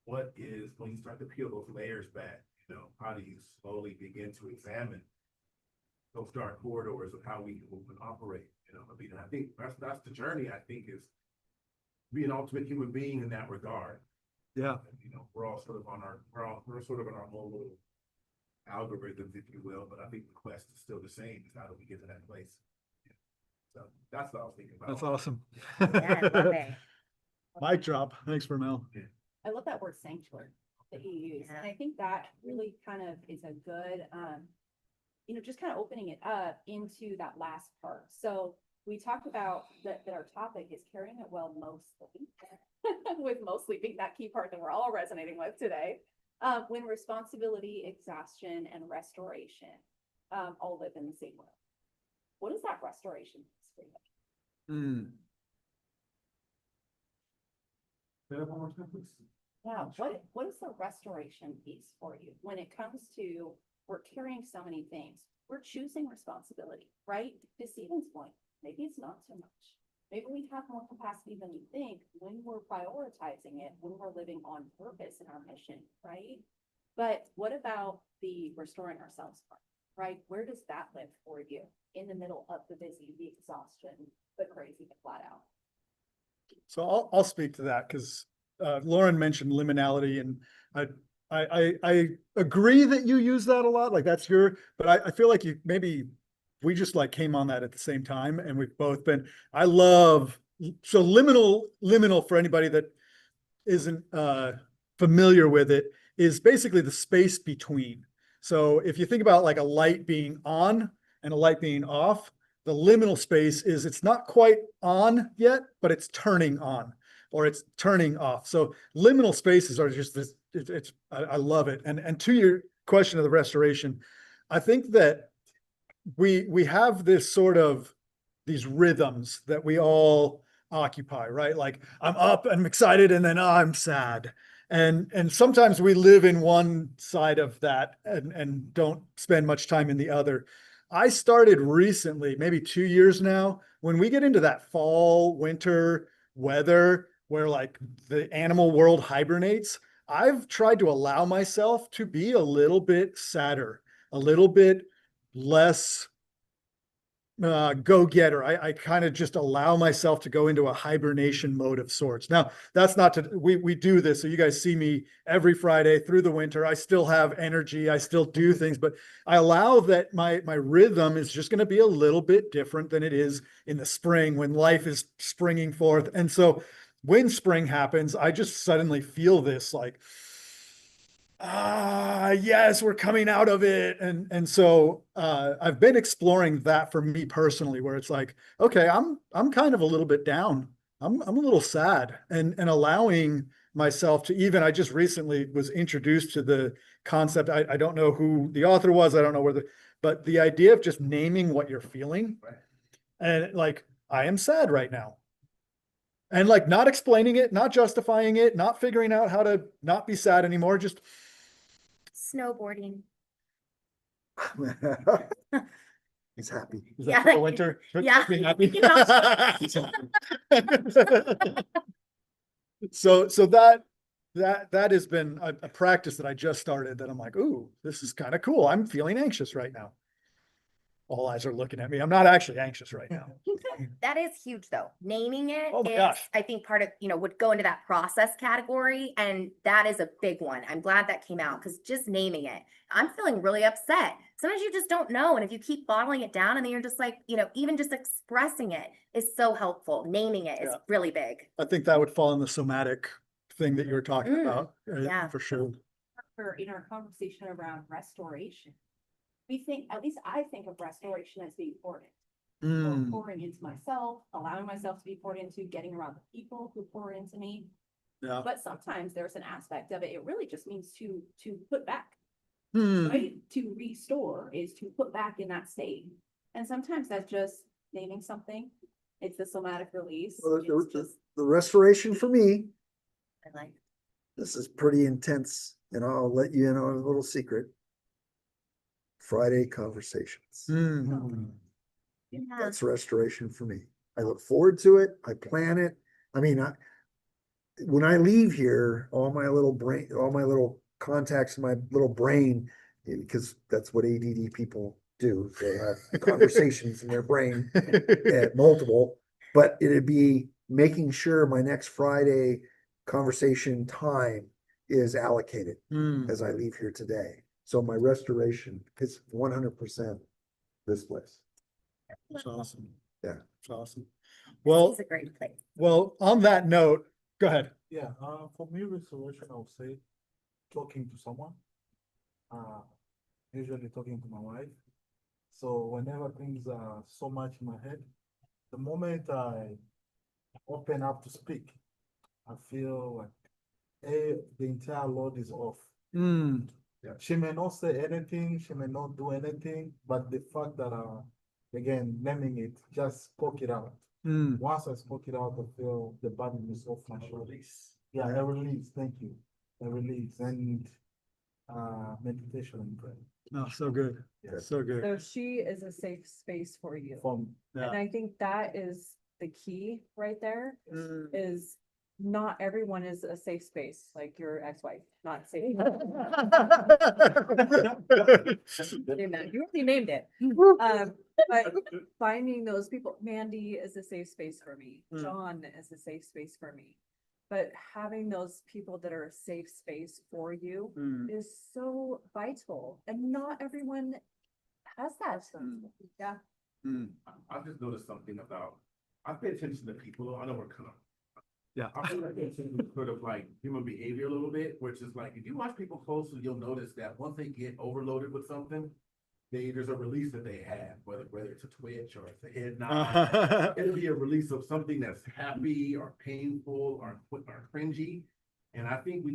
when you start to peel those layers back, you know, how do you slowly begin to examine those dark corridors of how we move and operate, you know? I mean, I think that's the journey, I think, is be an ultimate human being in that regard. Yeah. You know, we're sort of in our own little algorithms, if you will, but I think the quest is still the same. Is how do we get to that place? Yeah. So that's what I was thinking about. That's awesome. Yeah, I love it. Mic drop. Thanks, Vermel. I love that word sanctuary that you use. And I think that really kind of is a good, just kind of opening it up into that last part. So we talked about that our topic is carrying it well mostly, with mostly being that key part that we're all resonating with today. When responsibility, exhaustion, and restoration all live in the same world. What is that restoration for you? Say that one more time, please. Yeah, what is the restoration piece for you when it comes to, we're carrying so many things, we're choosing responsibility, right? To Stephen's point, maybe it's not so much. Maybe we have more capacity than we think when we're prioritizing it, when we're living on purpose in our mission, right? But what about the restoring ourselves part, right? Where does that live for you in the middle of the busy, the exhaustion, the crazy, the flat out? So I'll speak to that because Lauren mentioned liminality, and I agree that you use that a lot. Like that's but I feel like we just like came on that at the same time, and we've both been. So liminal for anybody that isn't familiar with it is basically the space between. So if you think about like a light being on and a light being off, the liminal space is it's not quite on yet, but it's turning on or it's turning off. So liminal spaces are just this, I love it. And to your question of the restoration, I think that we have this sort of these rhythms that we all occupy, right? Like I'm up, I'm excited, and then I'm sad. And sometimes we live in one side of that and don't spend much time in the other. I started recently, maybe 2 years now, when we get into that fall, winter weather where like the animal world hibernates, I've tried to allow myself to be a little bit sadder, a little bit less go-getter. I kind of just allow myself to go into a hibernation mode of sorts. Now, that's not to, we do this. So you guys see me every Friday through the winter. I still have energy. I still do things, but I allow that my rhythm is just going to be a little bit different than it is in the spring when life is springing forth. And so when spring happens, I just suddenly feel this like, yes, we're coming out of it. And so I've been exploring that for me personally, where it's like, okay, I'm kind of a little bit down. I'm a little sad, and allowing myself to even, I just recently was introduced to the concept. I don't know who the author was, I don't know but the idea of just naming what you're feeling. And like, I am sad right now. And like not explaining it, not justifying it, not figuring out how to not be sad anymore, just Snowboarding. He's happy. is that for the winter? Yeah. Be happy. You know. So that has been a practice that I just started that I'm like, ooh, this is kind of cool. I'm feeling anxious right now. All eyes are looking at me. I'm not actually anxious right now. That is huge though. Naming it Oh my is, gosh. I think part of, would go into that process category. And that is a big one. I'm glad that came out because just naming it, I'm feeling really upset. Sometimes you just don't know. And if you keep bottling it down and then you're just like, even just expressing it is so helpful. Naming it is Yeah. really big. I think that would fall in the somatic thing that you were talking about. yeah. For sure. In our conversation around restoration, we think, at least I think of restoration as being poured in. Mm. Pouring into myself, allowing myself to be poured into, getting around the people who pour into me. Yeah. But sometimes there's an aspect of it, it really just means to put back, Hmm. right? To restore is to put back in that state. And sometimes that's just naming something. It's the somatic release. Well, It's just, the restoration for me, I like. this is pretty intense, and I'll let you in on a little secret. Friday conversations. Mm. Yeah. That's restoration for me. I look forward to it. I plan it. I mean, when I leave here, all my little contacts in my little brain, because that's what ADD people do. They have conversations in their brain, multiple, but it'd be making sure my next Friday conversation time is allocated Mm. as I leave here today. So my restoration is 100% this place. That's awesome. Yeah. It's awesome. Well, Well, it's a great place. on that note, go ahead. Yeah, for me, restoration, I would say talking to someone. Usually talking to my wife. So whenever things are so much in my head, the moment I open up to speak, I feel like the entire load is off. Mm. She may not say anything, she may not do anything, but the fact that again, naming it, just spoke it out. Mm. Once I spoke it out, I feel the burden is off my shoulders. Yeah, a release, thank you. A release and meditation and prayer. Oh, so good. Yeah. So good. So she is a safe space for you. From Yeah. And I think that is the key right there, Mm. is not everyone is a safe space, like your ex-wife, not safe. You already named it. But finding those people, Mandy is a safe space for me. Mm. John is a safe space for me. But having those people that are a safe space for you Mm. is so vital, and not everyone has that. Yeah. Mm. I've just noticed something about, I pay attention to people, though. I know we're kind of. Yeah. I pay attention to sort of like human behavior a little bit, which is like, if you watch people closely, you'll notice that once they get overloaded with something, there's a release that they have, whether it's a twitch or it's a head nod. It'll be a release of something that's happy or painful or cringy. And I think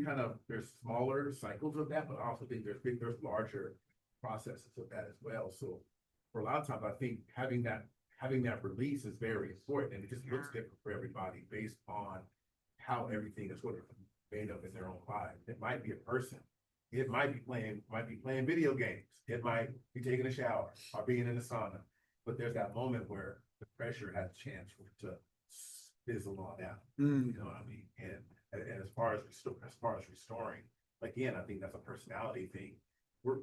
there's smaller cycles of that, but I also think there's larger processes of that as well. So for a lot of times, I think having that release is very important, and it just looks different for everybody based on how everything is sort of made up in their own life. It might be a person, It might be playing video games. It might be taking a shower or being in the sauna. But there's that moment where the pressure has a chance for it to fizzle on out. You know what I mean? And as far as restoring, again, I think that's a personality thing. We're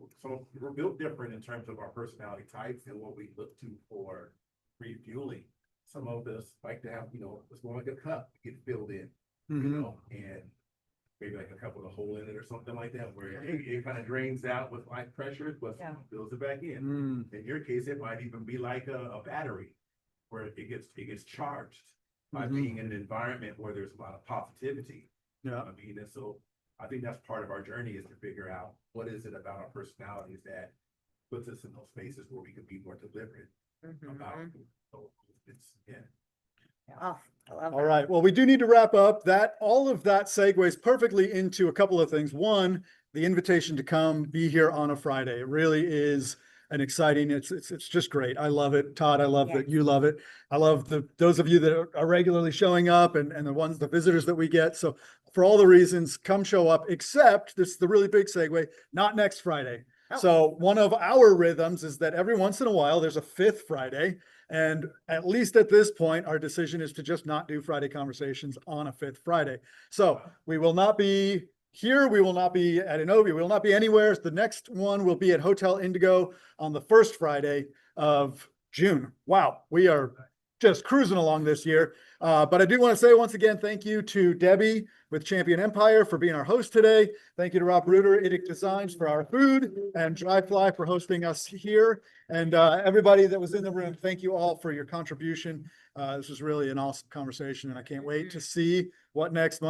built different in terms of our personality types and what we look to for refueling. Some of us like to have, it's more like a cup, get filled in, and maybe like a cup with a hole in it or something like that, where it kind of drains out with light pressure, but fills it back in. In your case, it might even be like a battery, where it gets charged by being in an environment where there's a lot of positivity. Yeah. I mean, and so I think that's part of our journey, is to figure out what is it about our personalities that puts us in those spaces where we can be more deliberate about it's Oh, I love All that. right, well, we do need to wrap up. All of that segues perfectly into a couple of things. One, the invitation to come be here on a Friday. It really is an exciting, it's just great. I love it. Todd, I love that you love it. I love those of you that are regularly showing up, and the visitors that we get. So for all the reasons, come show up, except this is the really big segue, not next Friday. Oh. So one of our rhythms is that every once in a while, there's a fifth Friday. And at least at this point, our decision is to just not do Friday conversations on a fifth Friday. So we will not be here. We will not be at Innovia. We will not be anywhere. The next one will be at Hotel Indigo on the first Friday of June. Wow, we are just cruising along this year. But I do want to say once again, thank you to Debbie with Champion Empire for being our host today. Thank you to Rob Ruder, Idic Designs, for our food, and Dryfly for hosting us here. And everybody that was in the room, thank you all for your contribution. This was really an awesome conversation, and I can't wait to see what next month